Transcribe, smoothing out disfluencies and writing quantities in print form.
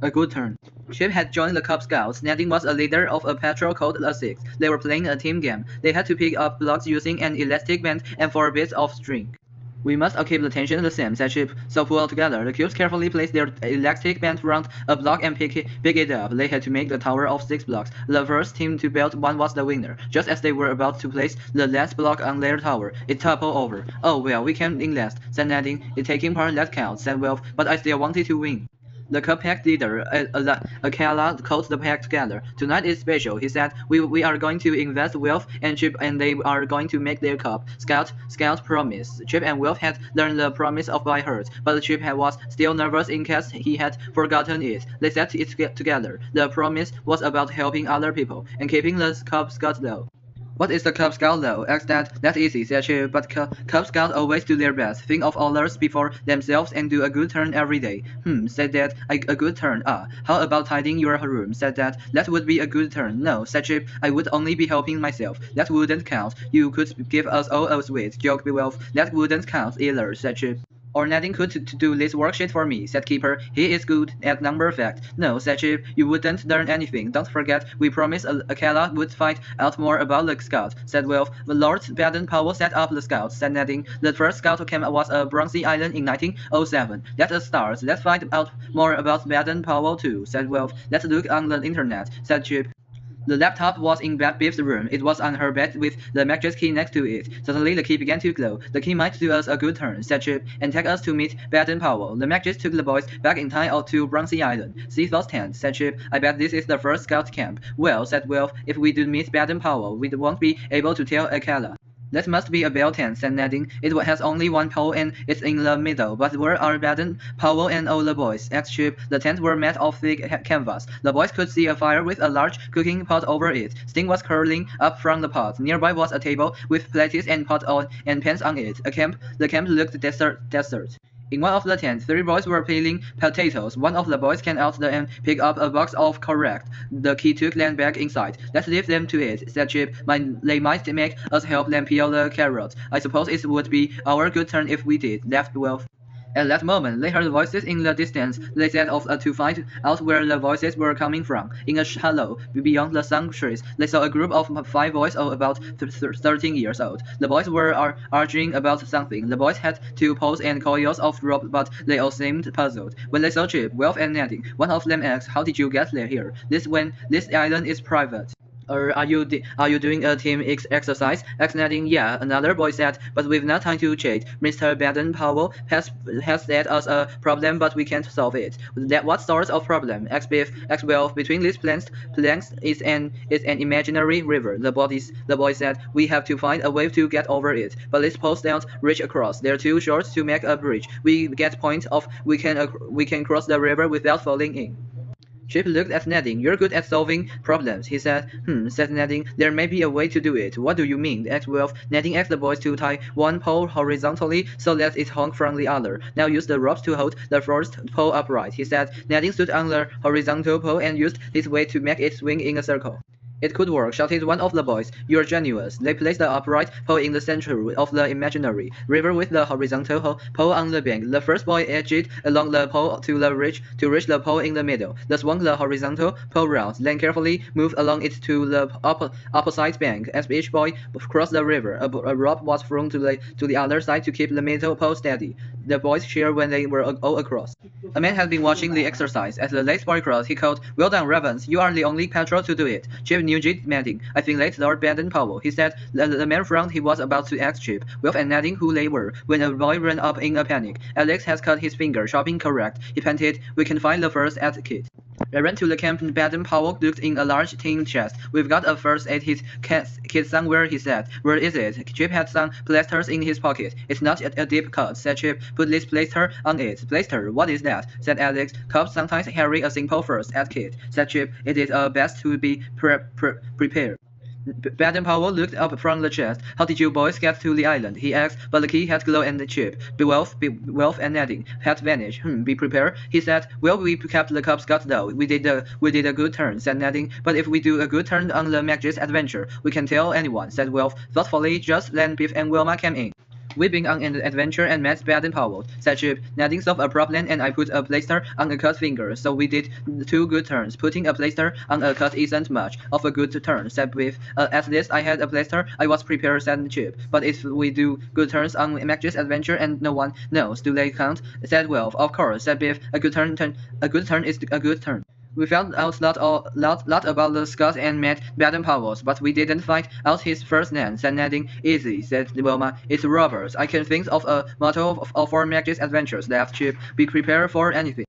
A Good Turn. Chip had joined the Cub Scouts. Nadine was a leader of a patrol called the Six. They were playing a team game. They had to pick up blocks using an elastic band and 4 bits of string. We must all keep the tension the same, said Chip. So pull together. The cubes carefully placed their elastic band around a block and pick it up. They had to make the tower of 6 blocks. The first team to build one was the winner. Just as they were about to place the last block on their tower, it toppled over. Oh well, we came in last, said Nadine. Taking part that counts, said Wilf, but I still wanted to win. The Cub Pack leader, Akela, called the pack together. Tonight is special, he said. We are going to invest Wilf and Chip, and they are going to make their Cub Scout promise. Chip and Wilf had learned the promise by heart, but Chip was still nervous in case he had forgotten it. They said it together. The promise was about helping other people and keeping the Cub Scout low. What is the Cub Scout though? Asked That's easy, said Chip, but Cub Scouts always do their best. Think of others before themselves and do a good turn every day. Said Dad. A good turn. How about tidying your room? Said Dad. That would be a good turn. No, said Chip. I would only be helping myself. That wouldn't count. You could give us all a sweet, joked Wilf. That wouldn't count either, said Chip. Or Nadine could do this worksheet for me, said Keeper. He is good at number fact. No, said Chip, you wouldn't learn anything. Don't forget, we promised Akela would find out more about the Scouts, said Wilf. Lord Baden-Powell set up the Scouts, said Nadine. The first Scout camp was a Bronzy Island in 1907. That's a start. Let's find out more about Baden-Powell too, said Wilf. Let's look on the internet, said Chip. The laptop was in Biff's room. It was on her bed with the mattress key next to it. Suddenly the key began to glow. The key might do us a good turn, said Chip, and take us to meet Baden-Powell. The mattress took the boys back in time to Bronzy Island. See those tents, said Chip. I bet this is the first Scout camp. Well, said Wilf, if we do meet Baden-Powell, we won't be able to tell Akela. That must be a bell tent, said Nadine. It has only one pole and it's in the middle. But where are Baden-Powell and all the boys? Asked Chip. The tents were made of thick canvas. The boys could see a fire with a large cooking pot over it. Steam was curling up from the pot. Nearby was a table with plates and pots and pans on it. The camp looked desert. In one of the tents, 3 boys were peeling potatoes. One of the boys came out and picked up a box of correct. The key took them back inside. Let's leave them to it, said Chip. They might make us help them peel the carrots. I suppose it would be our good turn if we did, laughed Wilf. At that moment, they heard voices in the distance. They set off to find out where the voices were coming from. In a hollow beyond the sun trees, they saw a group of 5 boys of about 13 years old. The boys were arguing about something. The boys had 2 poles and coils of rope, but they all seemed puzzled. When they saw Chip, Wilf, and Nadine, one of them asked, "How did you get here? This island is private." Are you doing a team exercise? Asked Nadine. Yeah, another boy said, but we've not time to cheat. Mr. Baden-Powell has set us a problem, but we can't solve it. What sort of problem? Asked Biff. Asked Wilf. Between these planks is an imaginary river. The boy said, we have to find a way to get over it. But these poles don't reach across. They're too short to make a bridge. We get point of we can cross the river without falling in. Chip looked at Nadine. You're good at solving problems, he said. Said Nadine. There may be a way to do it. What do you mean? Asked Wilf. Nadine asked the boys to tie one pole horizontally so that it hung from the other. Now use the ropes to hold the first pole upright, he said. Nadine stood on the horizontal pole and used his weight to make it swing in a circle. It could work, shouted one of the boys. You're genius. They placed the upright pole in the center of the imaginary river with the horizontal pole on the bank. The first boy edged along the pole to reach the pole in the middle. They swung the horizontal pole round, then carefully moved along it to the opposite bank. As each boy crossed the river, a rope was thrown to the other side to keep the middle pole steady. The boys cheered when they were all across. A man had been watching the exercise. As the last boy crossed, he called, "Well done, Ravens. You are the only patrol to do it." Chip knew Nadine. I think that's Lord Baden-Powell, he said. The man frowned. He was about to ask Chip, Wilf, and Nadine who they were, when a boy ran up in a panic. Alex has cut his finger, chopping correct. He panted, "We can find the first aid kit." I ran to the camp. Baden-Powell looked in a large tin chest. "We've got a first aid kit somewhere," he said. "Where is it?" Chip had some plasters in his pocket. "It's not a deep cut," said Chip. "Put this plaster on it." "Plaster? What is that?" said Alex. "Cops sometimes carry a simple first aid kit," said Chip. "It is best to be prepared." Baden-Powell looked up from the chest. "How did you boys get to the island?" he asked, but the key had glow and the Chip. Wilf and Nadine had vanished. Be prepared," he said. "Well, we kept the Cub Scouts though. We did a good turn," said Nadine. "But if we do a good turn on the Magic's adventure, we can tell anyone," said Wilf thoughtfully. Just then Biff and Wilma came in. "We've been on an adventure and met bad and Powell," said Chip. "Nadine solved a problem and I put a plaster on a cut finger, so we did 2 good turns. Putting a plaster on a cut isn't much of a good turn," said Biff. "At least I had a plaster. I was prepared," said Chip. "But if we do good turns on Magic's adventure and no one knows, do they count?" said Will. "Of course," said Biff. A good turn is a good turn. We found out lot about the Scots and met Baden Powell's, but we didn't find out his first name," said Nadine. "Easy," said Wilma. "It's Roberts. I can think of a motto for Magic's adventures," laughed Chip. "Be prepared for anything."